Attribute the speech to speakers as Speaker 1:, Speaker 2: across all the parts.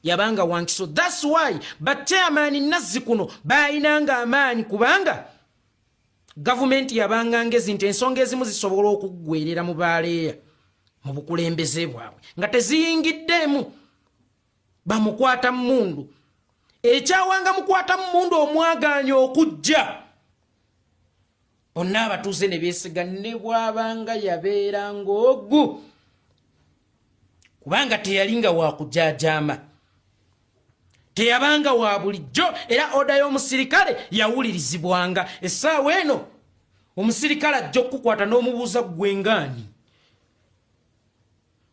Speaker 1: yabanga wangi. So that's why bachairman Nazzikuno bayinanga amaanyi kubanga government yabanga ngezi nti ensonga ezimu zisobola okuggwerera mu baleeya mu bukulembeze bwabwe nga teziyingiddemu bamukwata mundu ekyawanga mukwata mundu omwaganya okujja bonna abatuuze ne beesiga ne bwabanga yabeeranga ogu kubanga teyalinga wakujaajama teyabanga wa bulijjo era oda y'omusirikale yawulirizibwanga essaawa eno omusirikale ajja okukukwata n'omubuuza gwengaani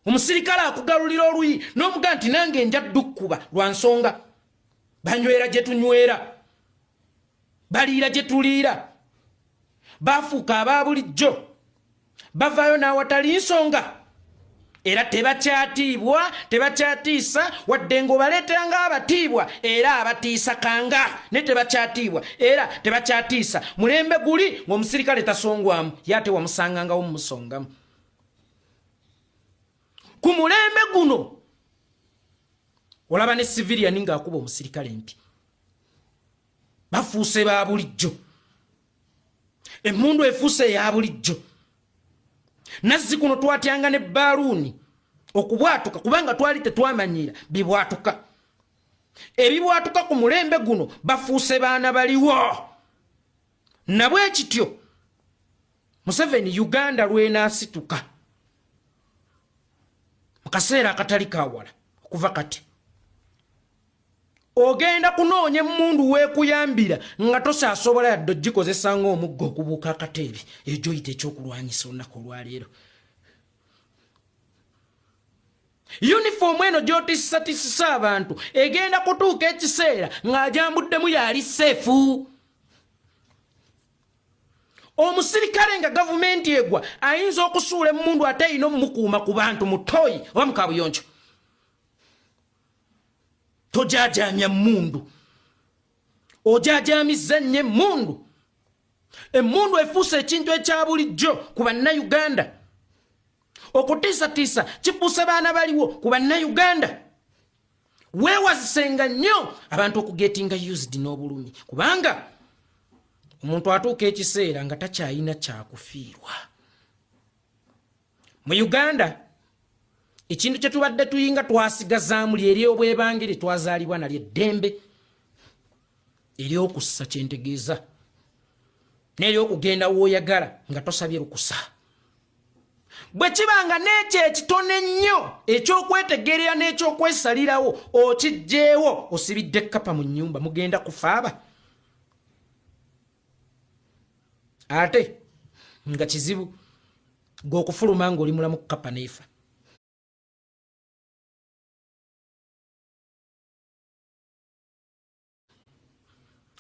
Speaker 1: omusirikale akugalulira oluyi n'omugaa nti nange njaddu kkuba lwa nsonga banywera gye tunywera baliira gye tuliira bafuuka aba bulijjo bavaayo n'awatali nsonga era tebakyatiibwa tebakyatiisa wadde ng'obaleetanga abatiibwa era abatiisa kanga ne tebakyatiibwa era tebakyatiisa mulembe guli ng'omusirikale tasongwamu yate wamusangangawo mumusongamu ku mulembe guno olaba ne civilian ng'akuba omusirikale mpi bafuuse ba bulijjo emmundu efuuse ya bulijjo Nazzikuno twatyanga ne baaluuni okubwatuka kubanga twali tetwamanyiira bibwatuka ebibwatuka ku mulembe guno bafuuse baana baliwo nabwe kityo Museveni Uganda lwenaasituka mu kaseera akatali kawala okuva kati ogenda kunoonya emmundu weekuyambira nga tosaasobola yadde ogikozesa ng'omuggo okubuuka akateebi ekyo yita ekyokulwanyisa olunaku olwaleero yunifoomu eno gy'otiisatiisisa abantu egenda kutuuka ekiseera ng'ajambuddemu yali seefu omusirikale nga gavumenti egwa ayinza okusuula emmundu ate ayina omumukuuma ku bantu mu ttooyi oba mu kabuyonjo tojaajamya mundu ojaajamizza nnyo emmundu emmundu efuuse ekintu ekya bulijjo ku bannayuganda okutiisatiisa kifuuse baana baliwo ku bannayuganda weewazisenga nnyo abantu okugetinga used n'obulumi kubanga omuntu atuuka ekiseera nga takyayina kyakufiirwa mu Uganda ekintu kye tubadde tuyinga twasigazaamu lyeri obwebangere twazaalibwa nalyo eddembe ery'okussa kyentegeeza n'ery'okugenda w'oyagala nga tosabye lukusa bwe kibanga n'ekyo ekitone nnyo eky'okwetegerera n'eky'okwesalirawo okijjeewo osibidde ekkapa mu nnyumba mugenda kufaaba ate nga kizibu g'okufuluma ng'oli mulamu kkapa neefa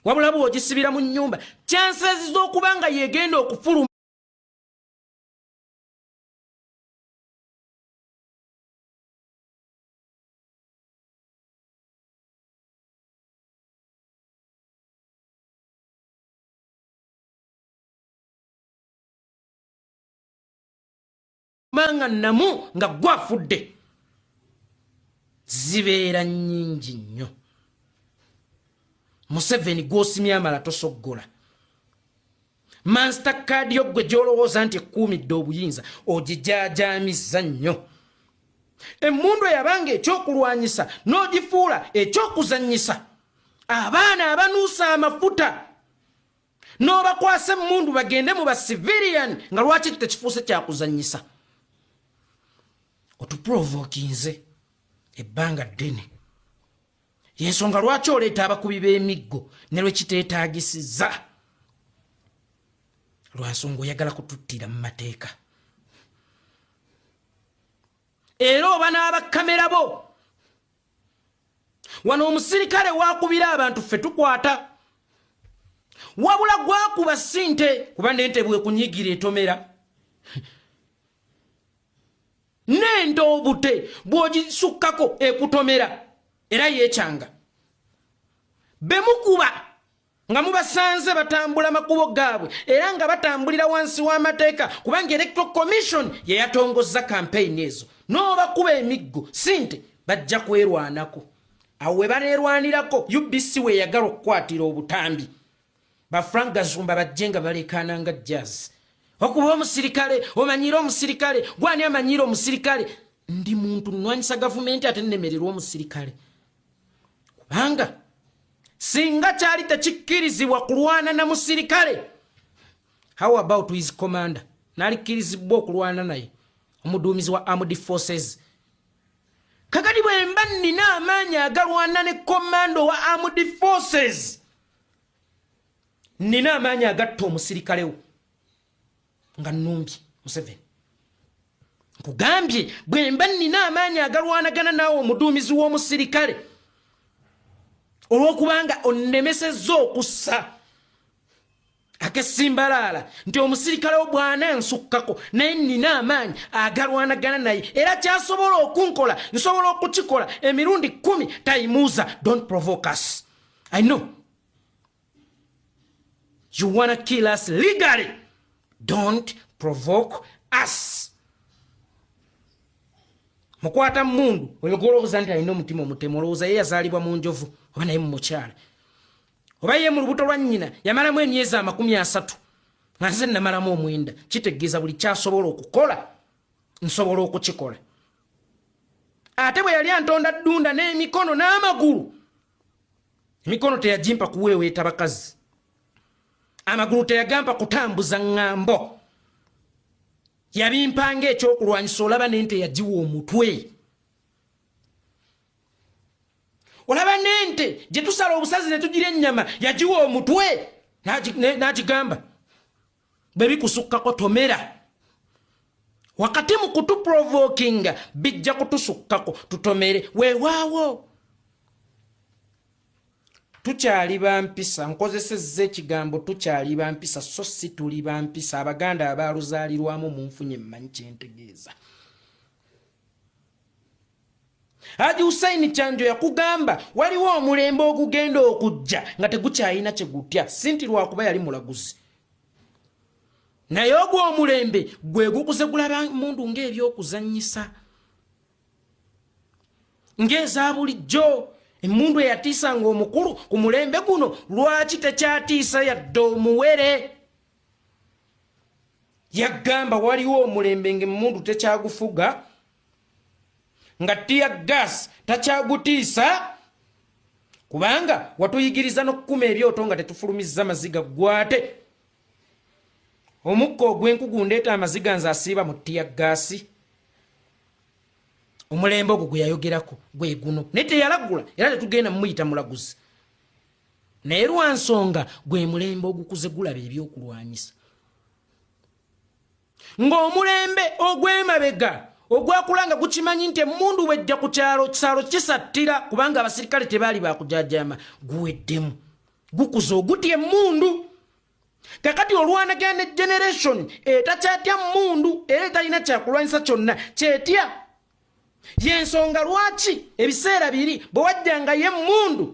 Speaker 1: wabula bw'ogisibira mu nnyumba chances z'okuba nga yegenda okufuluma manga namu nga gwafudde zibeera nnyingi nnyo Museveni gwosimya amala tosoggola Mastercard yo gwe gy'olowooza nti ekkuumidde obuyinza ogijaajamizza nnyo emmundu eyabanga ekyokulwanyisa n'ogifuula ekyokuzannyisa abaana abanuusa amafuta n'obakwasa emmundu bagende mu basivilian nga lwaki tekifuuse kyakuzannyisa otuprovokinze ebbanga ddene yensonga lwaki oleeta abakubi b'emiggo ne lwekiteetaagisizza lwansonga oyagala kututtira mu mateeka era oba n'abakamera bo wano omusirikale waakubira abantu ffe tukwata wabula gwakuba ssinte kuba nente bwekunyigira etomera nende obute bw'ogisukkako ekutomera era yeekyanga bemukuba nga mubasanze batambula makubo gaabwe era nga batambulira wansi w'amateeka kubanga Electoral Commission ye yatongozza campaign ezo n'obakuba emiggo sinte bajja kwerwanako awe banerwanirako UBC we yagala okukwatira obutambi ba Frank Gazumba bajjenga balekana nga jazz okuba omusirikale omanyira omusirikale gwani amanyira omusirikale ndi muntu nwanisa government ate nnemererwa omusirikale kubanga singa kyali tekikkirizibwa kulwana na musirikale how about his commander nalikkirizibwa okulwana naye omuduumizi wa armed forces kakati bwe mba nina amaanyi agalwana ne commando wa armed forces nina amaanyi agatta omusirikale wo nga Numbi Museveni nkugambye bwe mba nina amaanyi agalwanagana naawe omuduumizi w'omusirikale olw'okubanga onnemesezza okussa akesimbalala nti omusirikale wo bwana nsukkako naye nina amaanyi agalwanagana naye era kyasobola okunkola nsobola okukikola emirundi 10 tayimuuza. Don't provoke us. I know you wanna kill us legally. Don't provoke us. Mukwata mundu oyogolooza nti alina omutima omutemu olowooza ye yazaalibwa mu njovu oba naye mumukyala oba ye mu lubuto lwa nnyina yamalamu emyezi 30 nga nze namalamu 9 kitegeeza buli kyasobola okukola nsobola okukikola. Ate bwe yali antonda ddunda n'emikono n'amagulu emikono teyagimpa kuweeweeta bakazi amagulu teyagampa kutambuza ŋŋambo yabimpanga ekyokulwanyisa olaba n'ente yagiwa omutwe olaba n'ente gye tusala obusazi ne tugira ennyama yagiwa omutwe n'agigamba bwe bikusukkako tomera wakati mu kutuprovokinga bijja kutusukkako tutomere weewaawo tukyali bampisa nkozesezza ekigambo tukyali bampisa so si tuli bampisa abaganda abaluzaalirwamu mu nfunye mmanyi kyentegeeza. Haji Hussein Kyanjo yakugamba waliwo omulembe ogugenda okujja nga tegukyalina kye gutya sinti lwakuba yali mulaguzi naye ogwo omulembe gwe gukuze gulaba mundu ng'ebyokuzannyisa ng'eza bulijjo emundu eyatiisanga omukulu ku mulembe guno lwaki tekyatiisa yadde omuwere yagamba waliwo omulembe ng'emundu tekyagufuga nga tia gas takyagutiisa kubanga watuyigiriza n'okukuma ebyoto nga tetufulumizza maziga gwate omukka ogw'enkugu ndeeta amaziga nze asiiba mu tia gasi omulembe ogwo gwe yayogerako gwe guno naye teyalagula era tetugenda mumuyita mulaguzi naye lwansonga gwe mulembe ogukuze gulaba ebyokulwanyisa ng'omulembe ogw'emabega ogwakulanga gukimanyi nti emundu bwejja ku kyalo kisalo kisattira kubanga abasirikale tebaali bakujajama guweddemu gukuza ogutya emundu kakati olwanagana generation etakyatya mundu era etalina kyakulwanyisa kyonna kyetya yensonga lwaki ebiseera biri bwe wajjanga ye mundu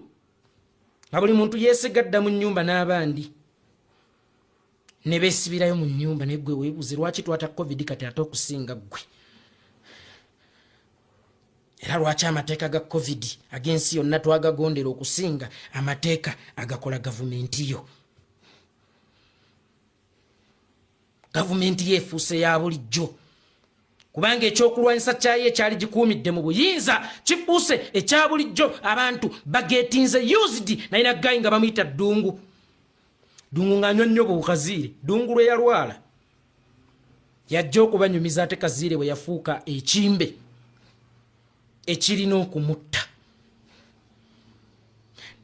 Speaker 1: nga buli muntu yeesigadda mu nnyumba n'abandi ne beesibirayo mu nnyumba naye gwe weebuze lwaki twata covid kati ate okusinga ggwe era lwaki amateeka ga covid agensi yonna twagagondera okusinga amateeka agakola gavumenti yo gavumenti yeefuuse ya bulijjo kubanga ekyokulwanyisa kyayo ekyali gikuumidde mu buyinza kifuuse ekya bulijjo abantu bagetinze used naye naggayi nga bamuyita ddungu ng'anywa nnyo bukaziire ddungu lwe yalwala yajja okubanyumiza ate kaziire bwe yafuuka ekimbe ekirina okumutta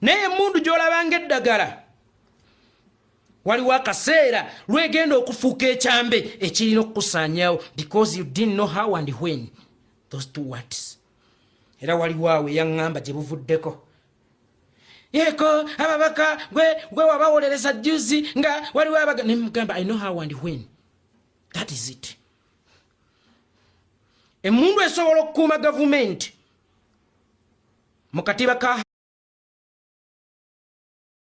Speaker 1: naye emundu gy'olabanga eddagala waliwo akaseera lwegenda okufuuka ekyambe ekirina okukusaanyawo because you didn't know how and when those two words era waliwo awo eyaŋŋamba gye buvuddeko yeko ababaka gwe wabawolereza juzi nga waliwo abaga nemugamba I know how and when that is it. Emundu esobola okukuuma gavumenti mu katiba ka